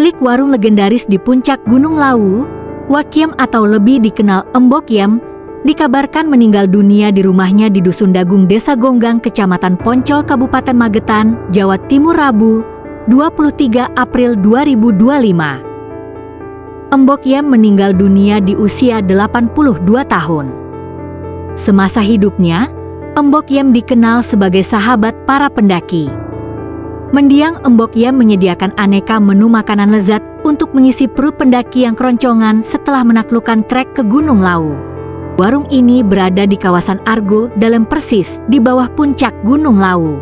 pemilik warung legendaris di puncak Gunung Lawu, Wakiem atau lebih dikenal Embok Yem, dikabarkan meninggal dunia di rumahnya di Dusun Dagung, Desa Gonggang, Kecamatan Poncol, Kabupaten Magetan, Jawa Timur, Rabu, 23 April 2025. Embok Yem meninggal dunia di usia 82 tahun. Semasa hidupnya, Embok Yem dikenal sebagai sahabat para pendaki. Mendiang Embok Yem menyediakan aneka menu makanan lezat untuk mengisi perut pendaki yang keroncongan setelah menaklukkan trek ke Gunung Lawu. Warung ini berada di kawasan Argo Dalem, persis di bawah puncak Gunung Lawu.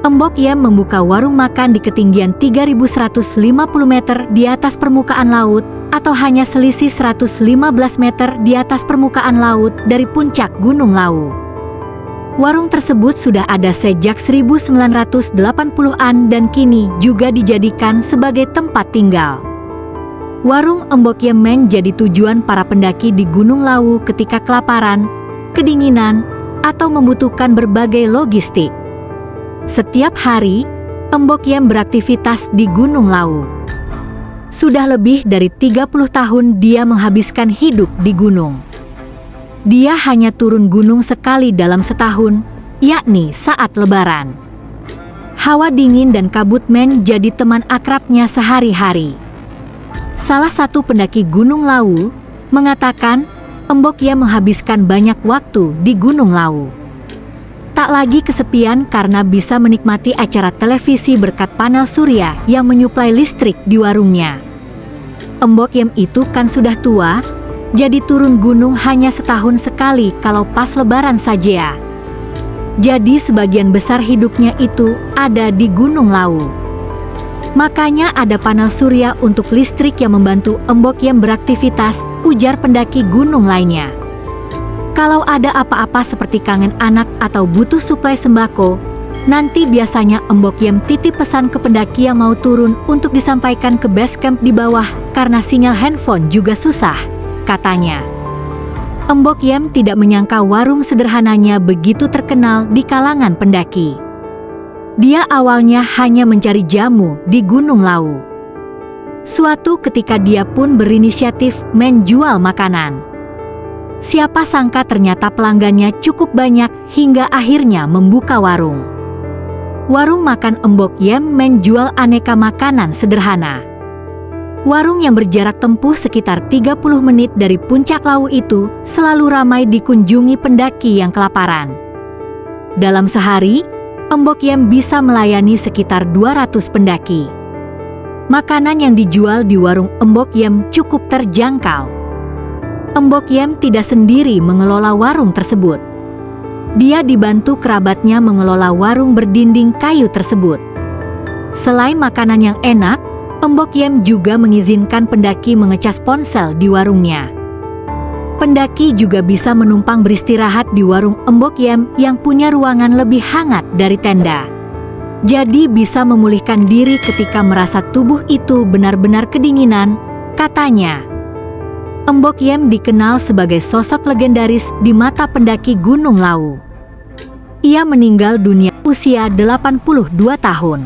Embok Yem membuka warung makan di ketinggian 3.150 meter di atas permukaan laut atau hanya selisih 115 meter di atas permukaan laut dari puncak Gunung Lawu. Warung tersebut sudah ada sejak 1980-an dan kini juga dijadikan sebagai tempat tinggal. Warung Embok Yem menjadi tujuan para pendaki di Gunung Lawu ketika kelaparan, kedinginan, atau membutuhkan berbagai logistik. Setiap hari, Embok Yem beraktivitas di Gunung Lawu. Sudah lebih dari 30 tahun dia menghabiskan hidup di gunung. Dia hanya turun gunung sekali dalam setahun, yakni saat Lebaran. Hawa dingin dan kabut menjadi teman akrabnya sehari-hari. Salah satu pendaki Gunung Lawu mengatakan, Embok Yem menghabiskan banyak waktu di Gunung Lawu. Tak lagi kesepian karena bisa menikmati acara televisi berkat panel surya yang menyuplai listrik di warungnya. Embok Yem itu kan sudah tua, jadi turun gunung hanya setahun sekali kalau pas Lebaran saja. Jadi sebagian besar hidupnya itu ada di Gunung Lawu. Makanya ada panel surya untuk listrik yang membantu Embok Yem beraktivitas, ujar pendaki gunung lainnya. Kalau ada apa-apa seperti kangen anak atau butuh suplai sembako, nanti biasanya Embok Yem titip pesan ke pendaki yang mau turun untuk disampaikan ke base camp di bawah karena sinyal handphone juga susah, katanya. Embok Yem tidak menyangka warung sederhananya begitu terkenal di kalangan pendaki. Dia awalnya hanya mencari jamu di Gunung Lawu. Suatu ketika dia pun berinisiatif menjual makanan. Siapa sangka ternyata pelanggannya cukup banyak hingga akhirnya membuka warung. Warung makan Embok Yem menjual aneka makanan sederhana. Warung yang berjarak tempuh sekitar 30 menit dari puncak Lawu itu selalu ramai dikunjungi pendaki yang kelaparan. Dalam sehari, Embok Yem bisa melayani sekitar 200 pendaki. Makanan yang dijual di warung Embok Yem cukup terjangkau. Embok Yem tidak sendiri mengelola warung tersebut. Dia dibantu kerabatnya mengelola warung berdinding kayu tersebut. Selain makanan yang enak, Embok Yem juga mengizinkan pendaki mengecas ponsel di warungnya. Pendaki juga bisa menumpang beristirahat di warung Embok Yem yang punya ruangan lebih hangat dari tenda. Jadi bisa memulihkan diri ketika merasa tubuh itu benar-benar kedinginan, katanya. Embok Yem dikenal sebagai sosok legendaris di mata pendaki Gunung Lawu. Ia meninggal dunia usia 82 tahun.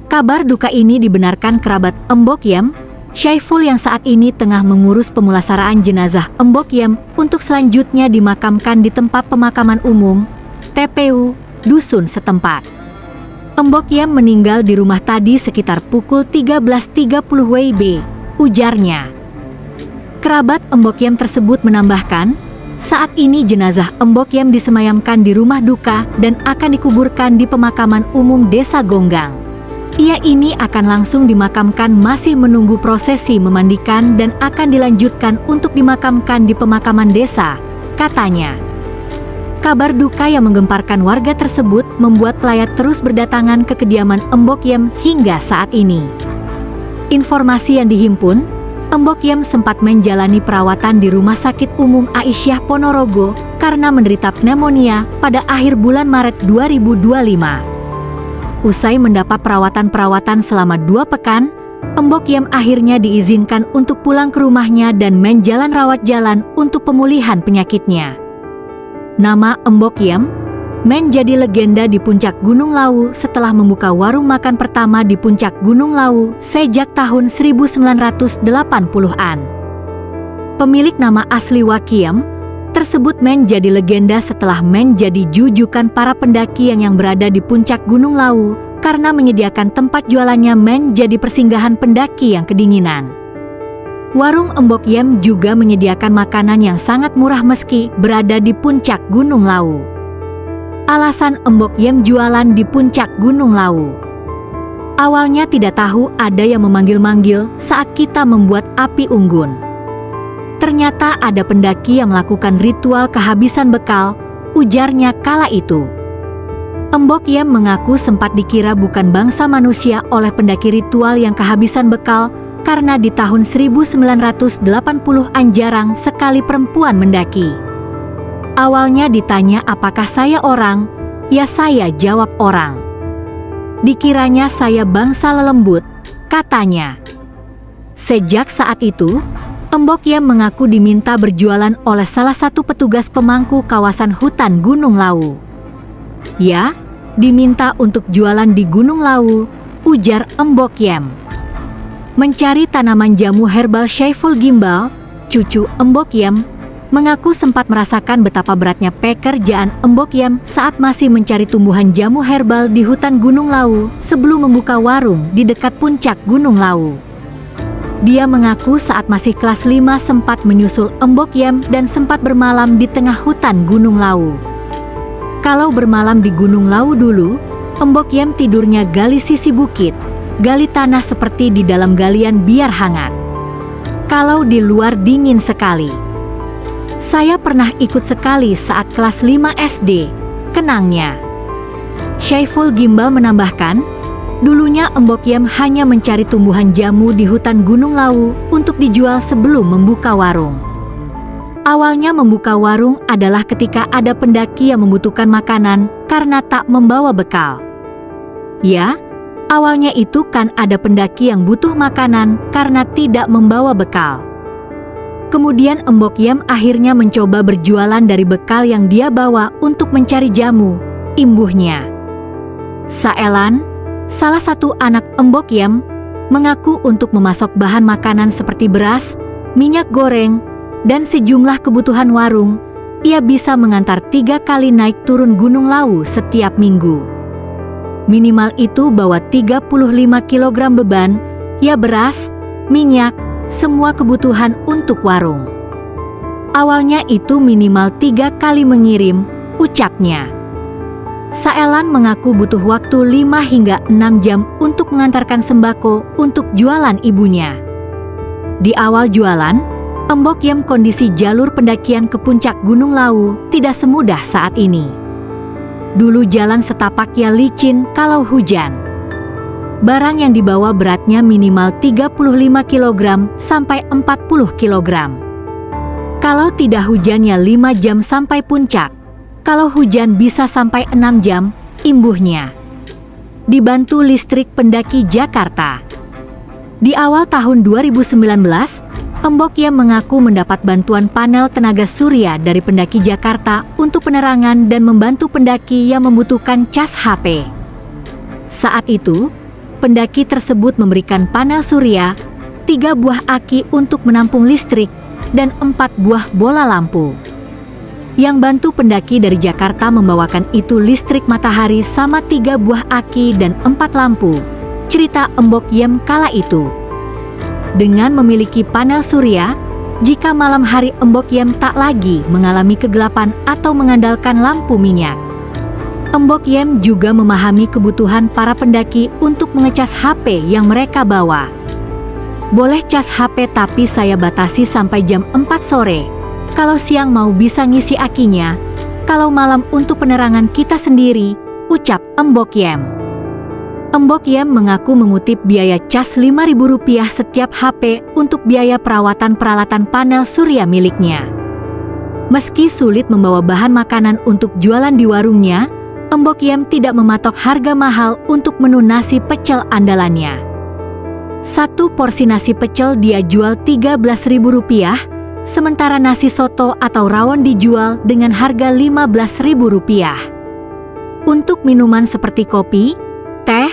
Kabar duka ini dibenarkan kerabat Embok Yem, Syaiful, yang saat ini tengah mengurus pemulasaraan jenazah Embok Yem untuk selanjutnya dimakamkan di tempat pemakaman umum, TPU, dusun setempat. Embok Yem meninggal di rumah tadi sekitar pukul 13.30 WIB, ujarnya. Kerabat Embok Yem tersebut menambahkan, saat ini jenazah Embok Yem disemayamkan di rumah duka dan akan dikuburkan di pemakaman umum Desa Gonggang. Ia ini akan langsung dimakamkan, masih menunggu prosesi memandikan dan akan dilanjutkan untuk dimakamkan di pemakaman desa, katanya. Kabar duka yang menggemparkan warga tersebut membuat pelayat terus berdatangan ke kediaman Embok Yem hingga saat ini. Informasi yang dihimpun, Embok Yem sempat menjalani perawatan di Rumah Sakit Umum Aisyah Ponorogo karena menderita pneumonia pada akhir bulan Maret 2025. Usai mendapat perawatan selama 2 pekan, Embok Yem akhirnya diizinkan untuk pulang ke rumahnya dan menjalani rawat jalan untuk pemulihan penyakitnya. Nama Embok Yem Men jadi legenda di puncak Gunung Lawu setelah membuka warung makan pertama di puncak Gunung Lawu sejak tahun 1980-an. Pemilik nama asli Wakiem tersebut Men jadi legenda setelah Men jadi jujukan para pendaki yang berada di puncak Gunung Lawu karena menyediakan tempat jualannya Men jadi persinggahan pendaki yang kedinginan. Warung Embok Yem juga menyediakan makanan yang sangat murah meski berada di puncak Gunung Lawu. Alasan Embok Yem jualan di puncak Gunung Lawu. Awalnya tidak tahu ada yang memanggil-manggil saat kita membuat api unggun. Ternyata ada pendaki yang melakukan ritual kehabisan bekal, ujarnya kala itu. Embok Yem mengaku sempat dikira bukan bangsa manusia oleh pendaki ritual yang kehabisan bekal karena di tahun 1980-an jarang sekali perempuan mendaki. Awalnya ditanya apakah saya orang, ya saya jawab orang. Dikiranya saya bangsa lelembut, katanya. Sejak saat itu, Embok Yem mengaku diminta berjualan oleh salah satu petugas pemangku kawasan hutan Gunung Lawu. Ya, diminta untuk jualan di Gunung Lawu, ujar Embok Yem. Mencari tanaman jamu herbal Syaiful Gimbal, cucu Embok Yem, mengaku sempat merasakan betapa beratnya pekerjaan Embok Yem saat masih mencari tumbuhan jamu herbal di hutan Gunung Lawu sebelum membuka warung di dekat puncak Gunung Lawu. Dia mengaku saat masih kelas 5 sempat menyusul Embok Yem dan sempat bermalam di tengah hutan Gunung Lawu. Kalau bermalam di Gunung Lawu dulu, Embok Yem tidurnya gali sisi bukit, gali tanah seperti di dalam galian biar hangat. Kalau di luar dingin sekali. Saya pernah ikut sekali saat kelas 5 SD, kenangnya. Syaiful Gimbal menambahkan, dulunya Embok Yem hanya mencari tumbuhan jamu di hutan Gunung Lawu untuk dijual sebelum membuka warung. Awalnya membuka warung adalah ketika ada pendaki yang membutuhkan makanan karena tak membawa bekal. Ya, awalnya itu kan ada pendaki yang butuh makanan karena tidak membawa bekal. Kemudian Embok Yem akhirnya mencoba berjualan dari bekal yang dia bawa untuk mencari jamu, imbuhnya. Saelan, salah satu anak Embok Yem, mengaku untuk memasok bahan makanan seperti beras, minyak goreng, dan sejumlah kebutuhan warung, ia bisa mengantar 3 kali naik turun Gunung Lawu setiap minggu. Minimal itu bawa 35 kg beban, ya beras, minyak, semua kebutuhan untuk warung. Awalnya itu minimal 3 kali mengirim, ucapnya. Saelan mengaku butuh waktu 5 hingga 6 jam untuk mengantarkan sembako untuk jualan ibunya. Di awal jualan, Embok Yem kondisi jalur pendakian ke puncak Gunung Lawu tidak semudah saat ini. Dulu jalan setapaknya licin kalau hujan. Barang yang dibawa beratnya minimal 35 kg sampai 40 kg. Kalau tidak hujannya 5 jam sampai puncak. Kalau hujan bisa sampai 6 jam, imbuhnya. Dibantu listrik pendaki Jakarta. Di awal tahun 2019, Embok Yem mengaku mendapat bantuan panel tenaga surya dari pendaki Jakarta untuk penerangan dan membantu pendaki yang membutuhkan cas HP. Saat itu, pendaki tersebut memberikan panel surya, 3 buah aki untuk menampung listrik, dan 4 buah bola lampu. Yang bantu pendaki dari Jakarta membawakan itu listrik matahari sama 3 buah aki dan 4 lampu, cerita Embok Yem kala itu. Dengan memiliki panel surya, jika malam hari Embok Yem tak lagi mengalami kegelapan atau mengandalkan lampu minyak. Embok Yem juga memahami kebutuhan para pendaki untuk mengecas HP yang mereka bawa. Boleh cas HP tapi saya batasi sampai jam 4 sore. Kalau siang mau bisa ngisi akinya, kalau malam untuk penerangan kita sendiri, ucap Embok Yem. Embok Yem mengaku mengutip biaya cas Rp5.000 setiap HP untuk biaya perawatan peralatan panel surya miliknya. Meski sulit membawa bahan makanan untuk jualan di warungnya, Embok Yem tidak mematok harga mahal untuk menu nasi pecel andalannya. Satu porsi nasi pecel dia jual Rp13.000, sementara nasi soto atau rawon dijual dengan harga Rp15.000. Untuk minuman seperti kopi, teh,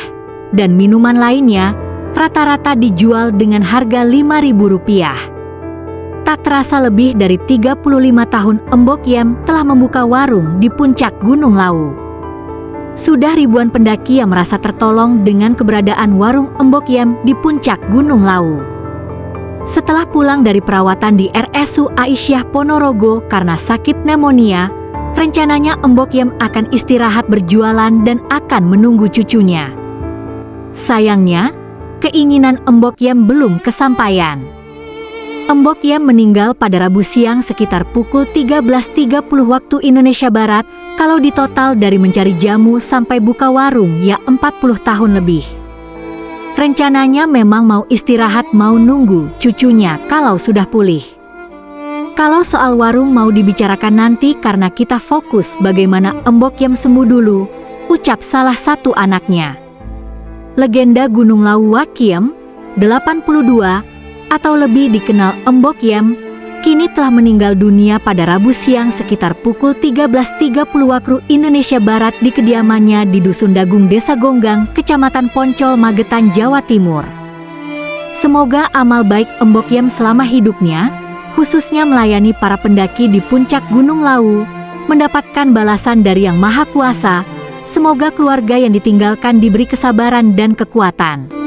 dan minuman lainnya, rata-rata dijual dengan harga Rp5.000. Tak terasa lebih dari 35 tahun Embok Yem telah membuka warung di puncak Gunung Lawu. Sudah ribuan pendaki yang merasa tertolong dengan keberadaan warung Embok Yem di puncak Gunung Lawu. Setelah pulang dari perawatan di RSU Aisyah Ponorogo karena sakit pneumonia, rencananya Embok Yem akan istirahat berjualan dan akan menunggu cucunya. Sayangnya, keinginan Embok Yem belum kesampaian. Embok Yem meninggal pada Rabu siang sekitar pukul 13.30 waktu Indonesia Barat, kalau ditotal dari mencari jamu sampai buka warung ya 40 tahun lebih. Rencananya memang mau istirahat, mau nunggu cucunya kalau sudah pulih. Kalau soal warung mau dibicarakan nanti karena kita fokus bagaimana Embok Yem sembuh dulu, ucap salah satu anaknya. Legenda Gunung Lawu Wakiem, 82, atau lebih dikenal Embok Yem, kini telah meninggal dunia pada Rabu siang sekitar pukul 13.30 waktu Indonesia Barat di kediamannya di Dusun Dagung, Desa Gonggang, Kecamatan Poncol, Magetan, Jawa Timur. Semoga amal baik Embok Yem selama hidupnya, khususnya melayani para pendaki di puncak Gunung Lawu, mendapatkan balasan dari Yang Maha Kuasa. Semoga keluarga yang ditinggalkan diberi kesabaran dan kekuatan.